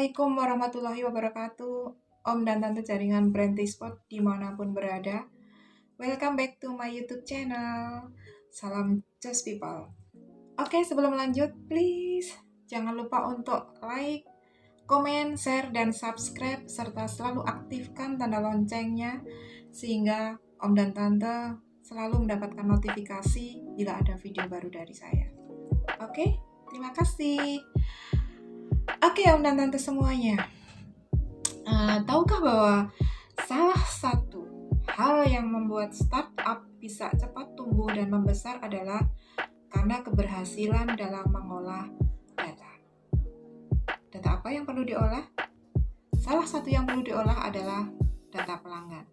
Assalamualaikum warahmatullahi wabarakatuh. Om dan Tante jaringan Brandtispot dimanapun berada. Welcome back to my YouTube channel. Salam Just People. Oke, sebelum lanjut, please jangan lupa untuk like, komen, share, dan subscribe, serta selalu aktifkan tanda loncengnya, sehingga Om dan Tante selalu mendapatkan notifikasi bila ada video baru dari saya. Oke, terima kasih. Oke, Om dan Tante semuanya. Tahukah bahwa salah satu hal yang membuat startup bisa cepat tumbuh dan membesar adalah karena keberhasilan dalam mengolah data. Data apa yang perlu diolah? Salah satu yang perlu diolah adalah data pelanggan.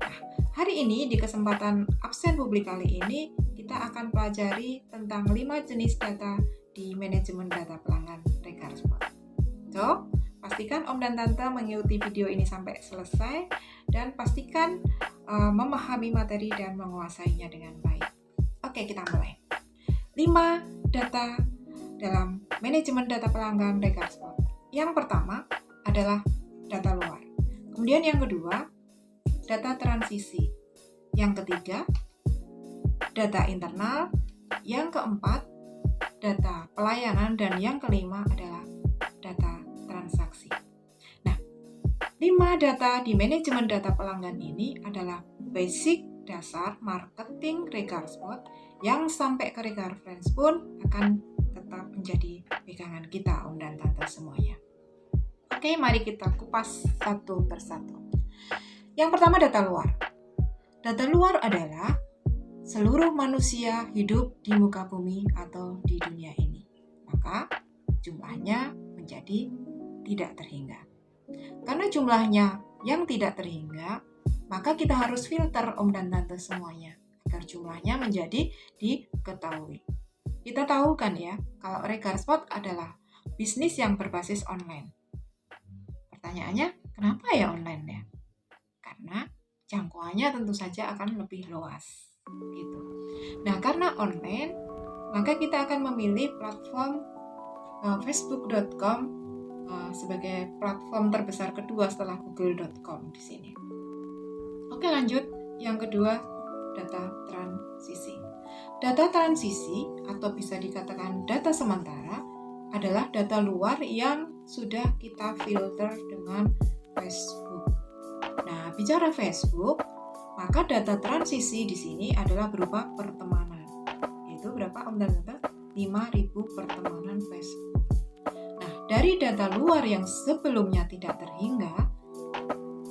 Nah, hari ini di kesempatan absen publik kali ini kita akan pelajari tentang 5 jenis data di manajemen data pelanggan Regarspot. So, pastikan Om dan Tante mengikuti video ini sampai selesai dan pastikan memahami materi dan menguasainya dengan baik. Oke, kita mulai. 5 data dalam manajemen data pelanggan Regarspot. Yang pertama adalah data luar. Kemudian yang kedua, data transisi. Yang ketiga, data internal. Yang keempat, data pelayanan. Dan yang kelima adalah data transaksi. Nah, 5 data di manajemen data pelanggan ini adalah basic dasar marketing Regarspot yang sampai ke Regarfriends pun akan tetap menjadi pegangan kita, Om dan Tante semuanya. Oke, mari kita kupas satu persatu. Yang pertama, data luar. Data luar adalah seluruh manusia hidup di muka bumi atau di dunia ini. Maka jumlahnya menjadi tidak terhingga. Karena jumlahnya yang tidak terhingga, maka kita harus filter, Om dan Tante semuanya, agar jumlahnya menjadi diketahui. Kita tahu kan ya, kalau Regarspot adalah bisnis yang berbasis online. Pertanyaannya, kenapa ya online ya? Karena jangkauannya tentu saja akan lebih luas. Gitu. Nah, karena online, maka kita akan memilih platform facebook.com sebagai platform terbesar kedua setelah google.com di sini. Oke, lanjut. Yang kedua, data transisi. Data transisi atau bisa dikatakan data sementara adalah data luar yang sudah kita filter dengan Facebook. Nah, bicara Facebook, maka data transisi di sini adalah berupa pertemanan. Itu berapa, Om dan Tante? 5.000 pertemanan Facebook. Nah, dari data luar yang sebelumnya tidak terhingga,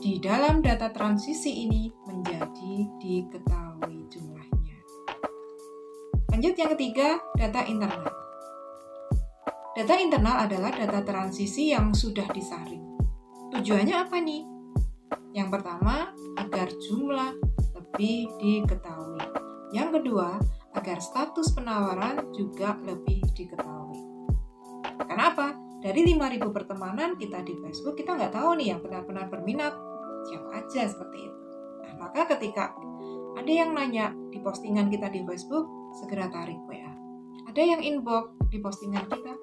di dalam data transisi ini menjadi diketahui jumlahnya. Lanjut yang ketiga, data internal. Data internal adalah data transisi yang sudah disaring. Tujuannya apa nih? Yang pertama, agar jumlah lebih diketahui. Yang kedua, agar status penawaran juga lebih diketahui. Kenapa? Dari 5.000 pertemanan kita di Facebook, kita nggak tahu nih yang benar-benar berminat siapa aja seperti itu. Nah, maka ketika ada yang nanya di postingan kita di Facebook, segera tarik WA. Ada yang inbox di postingan kita,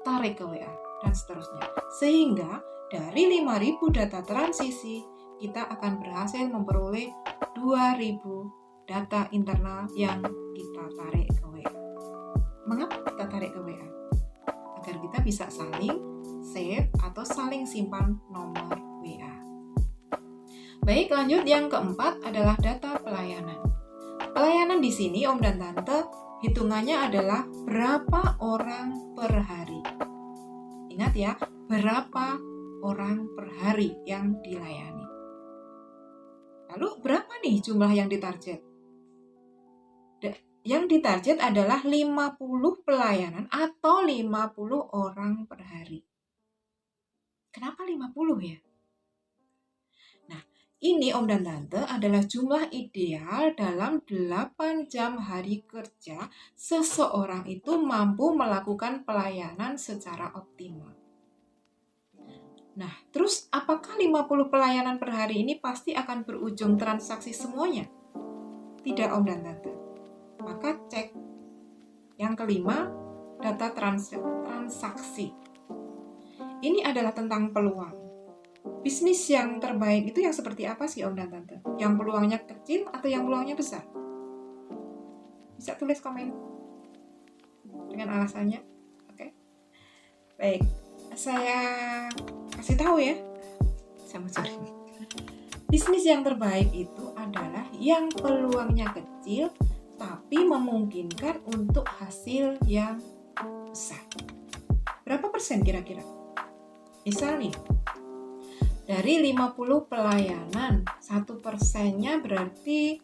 tarik ke WA, dan seterusnya. Sehingga dari 5.000 data transisi, kita akan berhasil memperoleh 2.000 data internal yang kita tarik ke WA. Mengapa kita tarik ke WA? Agar kita bisa saling save atau saling simpan nomor WA. Baik, lanjut yang keempat adalah data pelayanan. Pelayanan di sini, Om dan Tante, hitungannya adalah berapa orang per hari. Ingat ya, berapa orang per hari yang dilayani. Lalu berapa nih jumlah yang ditarget? Yang ditarget adalah 50 pelayanan atau 50 orang per hari. Kenapa 50 ya? Nah, ini Om dan Tante adalah jumlah ideal dalam 8 jam hari kerja seseorang itu mampu melakukan pelayanan secara optimal. Nah, terus apakah 50 pelayanan per hari ini pasti akan berujung transaksi semuanya? Tidak, Om dan Tante. Maka cek. Yang kelima, data transaksi. ini adalah tentang peluang. Bisnis yang terbaik itu yang seperti apa sih Om dan Tante? Yang peluangnya kecil atau yang peluangnya besar? Bisa tulis komen dengan alasannya. Oke. Baik, saya kasih tahu ya. Sama sorry. Bisnis yang terbaik itu adalah yang peluangnya kecil tapi memungkinkan untuk hasil yang besar. Berapa persen kira-kira? Misal nih, dari 50 pelayanan, 1%-nya berarti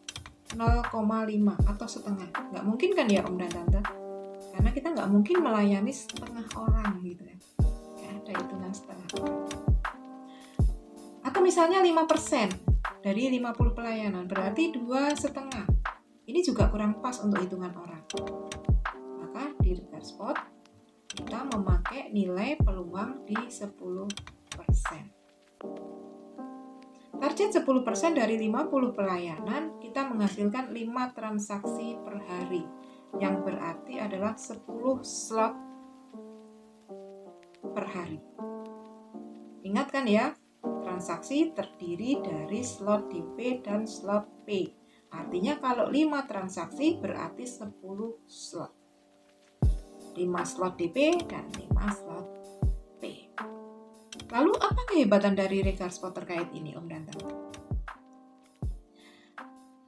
0,5 atau setengah. Nggak mungkin kan ya Om dan Tante? Karena kita nggak mungkin melayani setengah orang gitu ya. Ada hitungan setengah orang. Atau misalnya 5% dari 50 pelayanan, berarti 2,5. Ini juga kurang pas untuk hitungan orang. Maka di Regard Spot, kita memakai nilai peluang di 10%. Target 10% dari 50 pelayanan, kita menghasilkan 5 transaksi per hari, yang berarti adalah 10 slot per hari. Ingat kan ya, transaksi terdiri dari slot DP dan slot P. Artinya kalau 5 transaksi berarti 10 slot. 5 slot DP dan 5 slot P. Lalu apa kehebatan dari Regard Spot terkait ini Om dan Tante?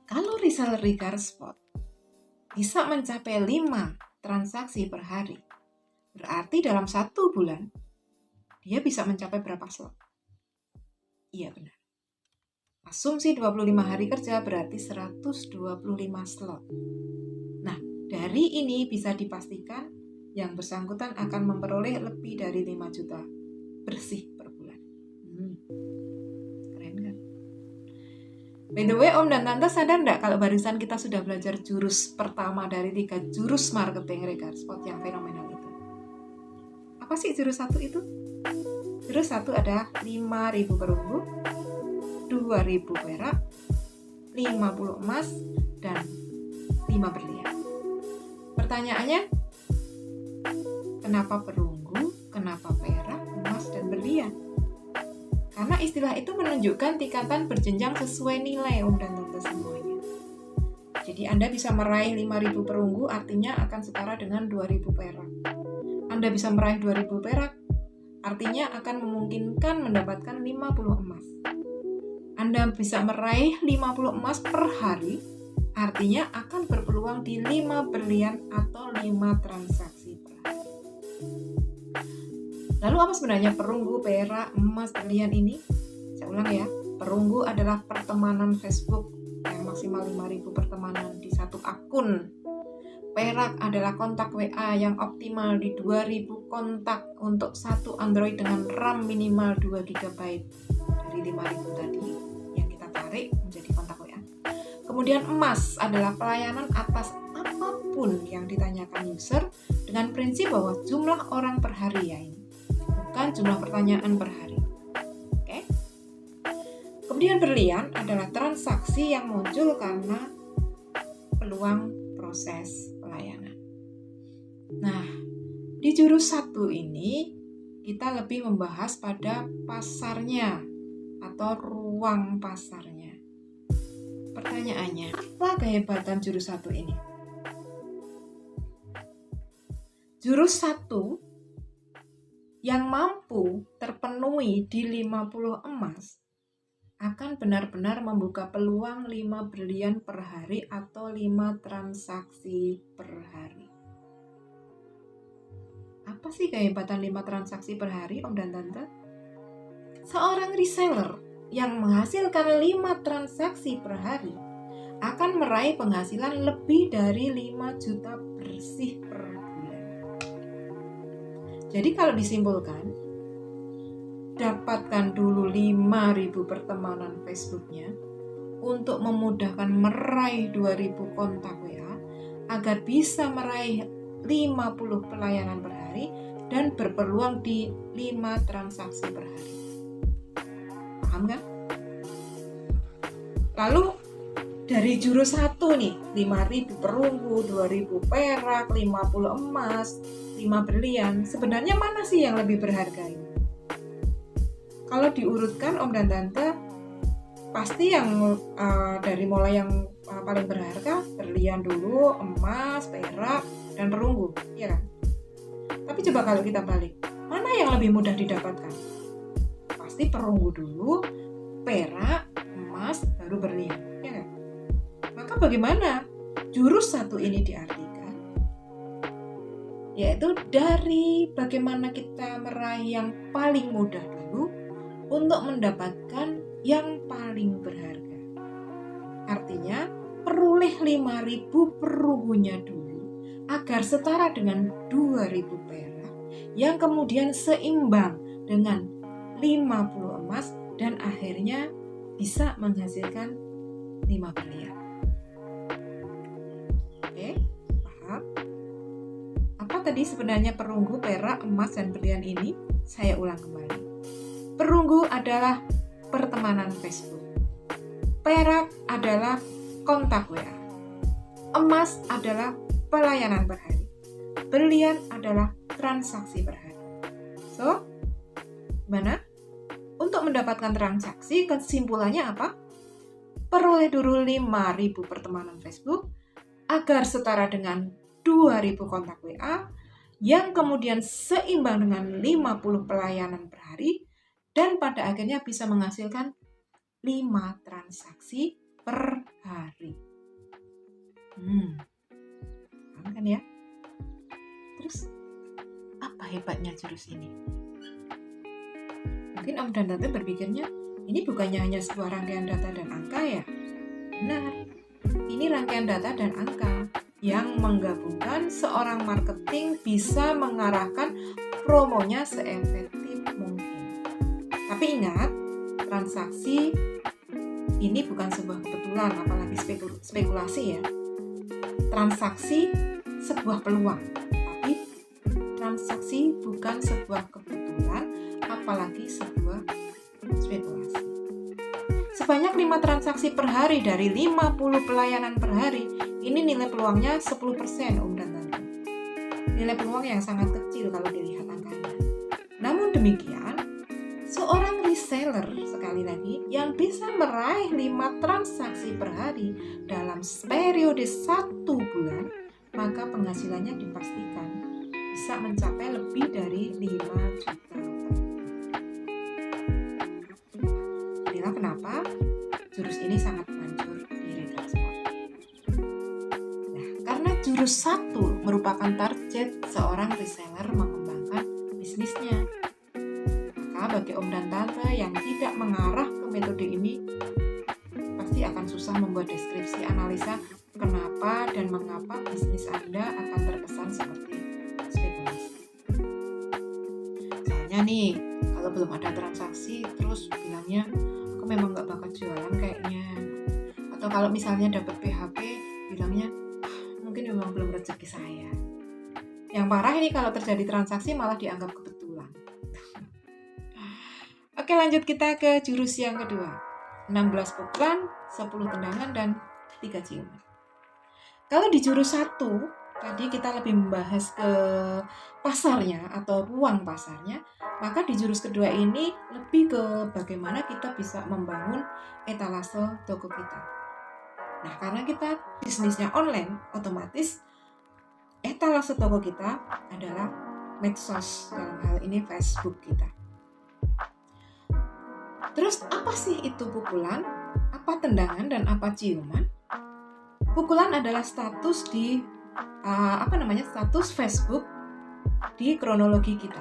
Kalau reseller Regard Spot bisa mencapai 5 transaksi per hari, berarti dalam 1 bulan dia bisa mencapai berapa slot? Iya benar. Asumsi 25 hari kerja berarti 125 slot. Nah, dari ini bisa dipastikan yang bersangkutan akan memperoleh lebih dari 5 juta bersih per bulan. Keren kan? By the way, Om dan Tante sadar nggak kalau barusan kita sudah belajar jurus pertama dari 3 jurus marketing Regard Spot yang fenomenal itu? Apa sih jurus 1 itu? Jurus 1 ada 5.000 perunggu, 2.000 perak, 50 emas, dan 5 berlian. Pertanyaannya, kenapa perunggu, kenapa perak, emas, dan berlian? Karena istilah itu menunjukkan tingkatan berjenjang sesuai nilai Om dan Tante semuanya. Jadi Anda bisa meraih 5.000 perunggu artinya akan setara dengan 2.000 perak. Anda bisa meraih 2.000 perak artinya akan memungkinkan mendapatkan 50 emas. Anda bisa meraih 50 emas per hari artinya akan berpeluang di 5 berlian atau 5 transaksi per hari. Lalu apa sebenarnya perunggu, perak, emas, berlian ini? Saya ulang ya, perunggu adalah pertemanan Facebook yang maksimal 5.000 pertemanan di satu akun. Perak adalah kontak WA yang optimal di 2.000 kontak untuk satu Android dengan RAM minimal 2 GB dari 5.000 tadi yang kita tarik menjadi kontak WA. Kemudian emas adalah pelayanan atas apapun yang ditanyakan user dengan prinsip bahwa jumlah orang per hari ya ini, bukan jumlah pertanyaan per hari. Oke? Kemudian berlian adalah transaksi yang muncul karena peluang proses pelayanan. Nah, di jurus 1 ini kita lebih membahas pada pasarnya atau ruang pasarnya. Pertanyaannya, apa kehebatan jurus 1 ini? Jurus 1 yang mampu terpenuhi di 50 emas akan benar-benar membuka peluang 5 berlian per hari atau 5 transaksi per hari. Apa sih kehebatan 5 transaksi per hari, Om dan Tante? Seorang reseller yang menghasilkan 5 transaksi per hari akan meraih penghasilan lebih dari 5 juta bersih per bulan. Jadi kalau disimpulkan, dapatkan dulu 5.000 pertemanan Facebooknya untuk memudahkan meraih 2.000 kontak WA agar bisa meraih 50 pelayanan per hari dan berpeluang di 5 transaksi per hari. Paham kan? Lalu dari jurus 1 nih, 5.000 perunggu, 2.000 perak, 50 emas, 5 berlian, sebenarnya mana sih yang lebih berharga ini? Kalau diurutkan Om dan Tante, pasti yang dari mulai yang paling berharga, berlian dulu, emas, perak, dan perunggu, ya kan? Tapi coba kalau kita balik, mana yang lebih mudah didapatkan? Pasti perunggu dulu, perak, emas, baru berlian, ya kan? Maka bagaimana jurus satu ini diartikan? Yaitu dari bagaimana kita meraih yang paling mudah dulu untuk mendapatkan yang paling berharga. Artinya, peroleh 5.000 perunggunya dulu agar setara dengan 2.000 perak yang kemudian seimbang dengan 50 emas dan akhirnya bisa menghasilkan 5 berlian. Oke, paham? Apa tadi sebenarnya perunggu, perak, emas, dan berlian ini? Saya ulang kembali. Perunggu adalah pertemanan Facebook. Perak adalah kontak WA. Emas adalah pelayanan per hari. Berlian adalah transaksi per hari. So, mana? Untuk mendapatkan transaksi, kesimpulannya apa? Peroleh dulu 5.000 pertemanan Facebook agar setara dengan 2.000 kontak WA yang kemudian seimbang dengan 50 pelayanan per hari dan pada akhirnya bisa menghasilkan 5 transaksi per hari. Paham kan ya? Terus, apa hebatnya jurus ini? Mungkin Om dan Tante berpikirnya, ini bukannya hanya sebuah rangkaian data dan angka ya? Benar, ini rangkaian data dan angka yang menggabungkan seorang marketing bisa mengarahkan promonya seefektif mungkin. Tapi ingat, transaksi ini bukan sebuah kebetulan, apalagi spekulasi ya. Transaksi sebuah peluang, tapi transaksi bukan sebuah kebetulan, apalagi sebuah spekulasi. Sebanyak 5 transaksi per hari dari 50 pelayanan per hari, ini nilai peluangnya 10% Om dan Tante. Nilai peluang yang sangat kecil kalau dilihat angkanya. Namun demikian, seorang reseller sekali lagi yang bisa meraih 5 transaksi per hari dalam periode 1 bulan, maka penghasilannya dipastikan bisa mencapai lebih dari 5 juta. Inilah kenapa jurus ini sangat manjur di Retransport. Nah, karena jurus 1 merupakan target seorang reseller mengembangkan bisnisnya. Bagi Om dan Tante yang tidak mengarah ke metode ini, pasti akan susah membuat deskripsi analisa kenapa dan mengapa bisnis Anda akan terkesan seperti spekulasi. Soalnya nih, kalau belum ada transaksi terus bilangnya, aku memang gak bakal jualan kayaknya. Atau kalau misalnya dapat PHP, bilangnya, mungkin memang belum rezeki saya. Yang parah ini kalau terjadi transaksi malah dianggap kebetulan. Oke, lanjut kita ke jurus yang kedua. 16 pukulan, 10 tendangan, dan 3 ciuman. Kalau di jurus 1, tadi kita lebih membahas ke pasarnya atau ruang pasarnya, maka di jurus kedua ini lebih ke bagaimana kita bisa membangun etalase toko kita. Nah, karena kita bisnisnya online, otomatis etalase toko kita adalah medsos, dalam hal ini Facebook kita. Terus apa sih itu pukulan, apa tendangan, dan apa ciuman? Pukulan adalah status di status Facebook di kronologi kita.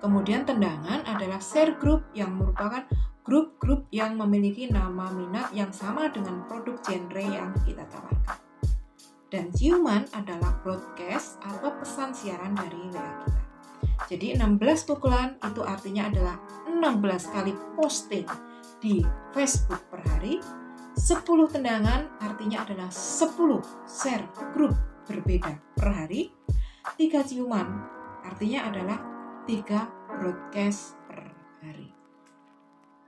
Kemudian tendangan adalah share group yang merupakan grup-grup yang memiliki nama minat yang sama dengan produk genre yang kita tawarkan. Dan ciuman adalah broadcast atau pesan siaran dari WA kita. Jadi 16 pukulan itu artinya adalah 16 kali posting di Facebook per hari. 10 tendangan artinya adalah 10 share grup berbeda per hari. 3 ciuman artinya adalah 3 broadcast per hari.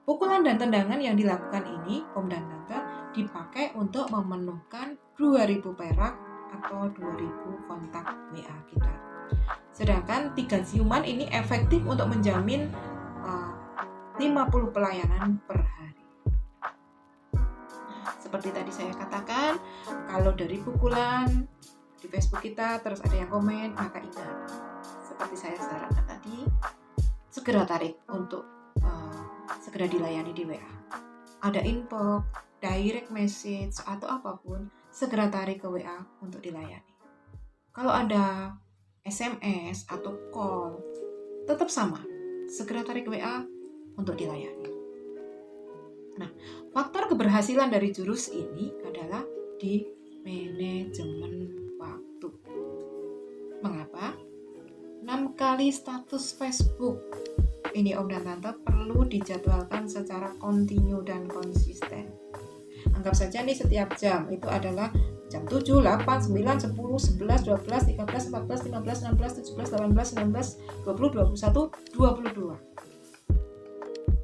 Pukulan dan tendangan yang dilakukan ini, Om dan Tante, dipakai untuk memenuhkan 2.000 perak atau 2.000 kontak WA kita. Sedangkan 3 ciuman ini efektif untuk menjamin 5 50 pelayanan per hari. Seperti tadi saya katakan, kalau dari pukulan di Facebook kita terus ada yang komen, maka ingat, seperti saya sarankan tadi, segera tarik untuk segera dilayani di WA. Ada inbox, direct message, atau apapun, segera tarik ke WA untuk dilayani. Kalau ada SMS atau call, tetap sama, segera tarik WA untuk dilayani. Nah, faktor keberhasilan dari jurus ini adalah di manajemen waktu. Mengapa? 6 kali status Facebook ini Om dan Tante perlu dijadwalkan secara kontinu dan konsisten. Anggap saja nih setiap jam itu adalah jam 7, 8, 9, 10, 11, 12, 13, 14, 15, 16, 17, 18, 19, 20, 21, 22.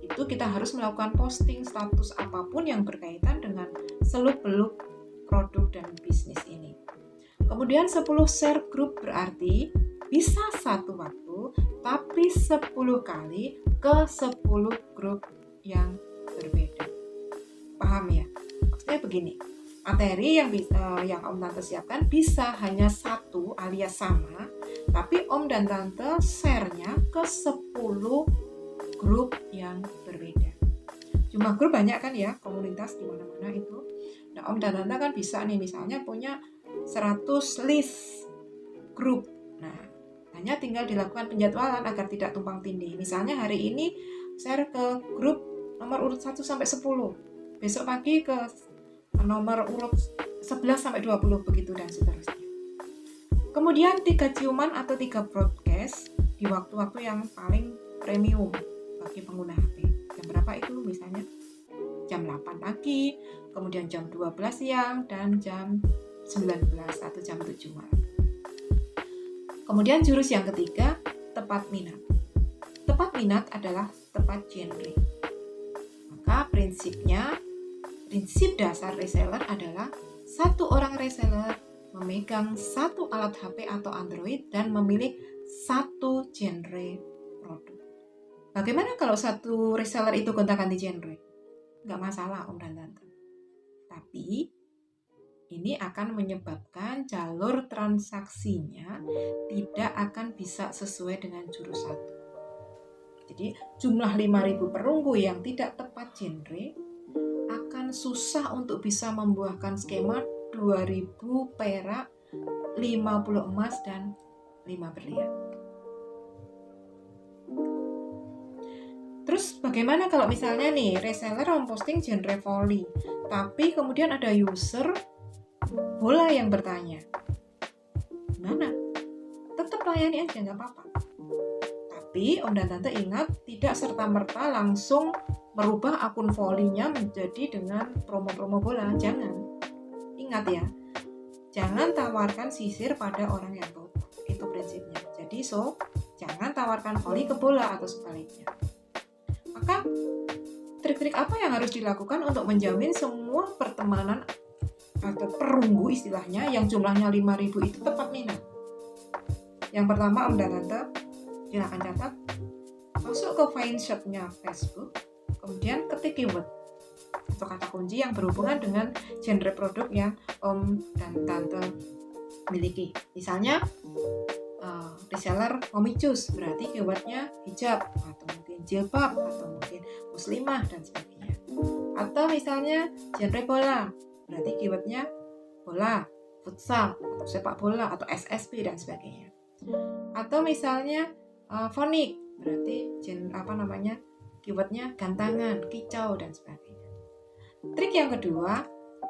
Itu kita harus melakukan posting status apapun yang berkaitan dengan seluk-beluk produk dan bisnis ini. Kemudian 10 share group berarti bisa satu waktu tapi 10 kali ke 10 grup yang berbeda. Paham ya? Maksudnya begini, materi yang Om Tante siapkan bisa hanya satu alias sama, tapi Om dan Tante share-nya ke 10 grup yang berbeda. Jumlah grup banyak kan ya, komunitas di mana-mana itu. Nah, Om dan Tante kan bisa nih misalnya punya 100 list grup. Nah, hanya tinggal dilakukan penjadwalan agar tidak tumpang tindih. Misalnya hari ini share ke grup nomor urut 1 sampai 10. Besok pagi ke nomor urut 11 sampai 20 begitu dan seterusnya. Kemudian 3 ciuman atau 3 broadcast di waktu-waktu yang paling premium bagi pengguna HP. Jam berapa itu? Misalnya jam 8 pagi, kemudian jam 12 siang, dan jam 19 atau jam 7 malam. Kemudian jurus yang ketiga, tepat minat. Tepat minat adalah tepat genre. Maka prinsip dasar reseller adalah satu orang reseller memegang satu alat HP atau Android dan memilih satu genre produk. Bagaimana kalau satu reseller itu gonta-ganti genre? Nggak masalah Om dan Tante. Tapi ini akan menyebabkan jalur transaksinya tidak akan bisa sesuai dengan jurus satu. Jadi jumlah 5.000 perunggu yang tidak tepat genre akan susah untuk bisa membuahkan skema 2.000 perak, 50 emas, dan 5 berlian. Terus bagaimana kalau misalnya nih reseller memposting genre volley, tapi kemudian ada user bola yang bertanya, gimana? Tetap layani aja, nggak apa-apa. Tapi Om dan Tante ingat, tidak serta-merta langsung merubah akun volley-nya menjadi dengan promo-promo bola. Jangan. Ingat ya, jangan tawarkan sisir pada orang yang bodoh. Itu prinsipnya. Jadi jangan tawarkan volley ke bola atau sebaliknya. Maka trik-trik apa yang harus dilakukan untuk menjamin semua pertemanan atau perunggu istilahnya yang jumlahnya 5.000 itu tepat minat? Yang pertama Om dan Tante silakan catat, masuk ke find shop-nya Facebook, kemudian ketik keyword atau kata kunci yang berhubungan dengan genre produk yang Om dan Tante miliki. Misalnya reseller Momicus, berarti keywordnya hijab atau mungkin jilbab atau mungkin muslimah dan sebagainya. Atau misalnya genre bola, berarti keywordnya bola, futsal atau sepak bola atau SSB dan sebagainya. Atau misalnya fonik, berarti keywordnya gantangan, kicau dan sebagainya. Trik yang kedua,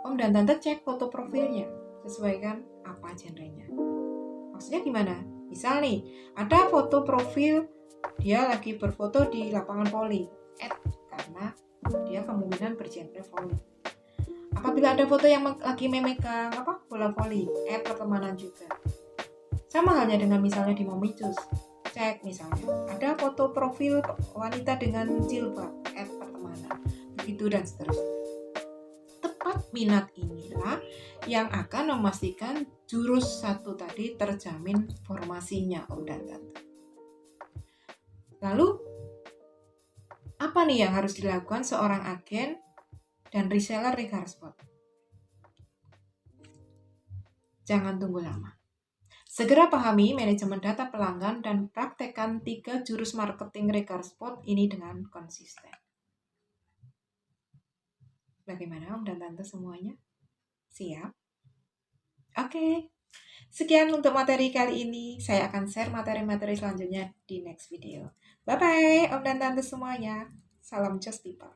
Om dan Tante cek foto profilnya, sesuaikan apa genrenya. Maksudnya gimana? Misal nih, ada foto profil dia lagi berfoto di lapangan voli, karena dia kemungkinan bergenre voli. Apabila ada foto yang lagi memegang bola voli, pertemanan juga. Sama halnya dengan misalnya di Momicus, cek misalnya ada foto profil wanita dengan jilbab, pertemanan, begitu dan seterusnya. Tepat minat inilah yang akan memastikan jurus satu tadi terjamin formasinya Om dan Tante. Lalu apa Apa nih yang harus dilakukan seorang agen dan reseller RegarSpot? Jangan tunggu lama. Segera pahami manajemen data pelanggan dan praktekkan 3 jurus marketing RegarSpot ini dengan konsisten. Bagaimana Om dan Tante semuanya? Siap? Oke. Sekian untuk materi kali ini. Saya akan share materi-materi selanjutnya di next video. Bye-bye Om dan Tante semuanya. Salam Just People.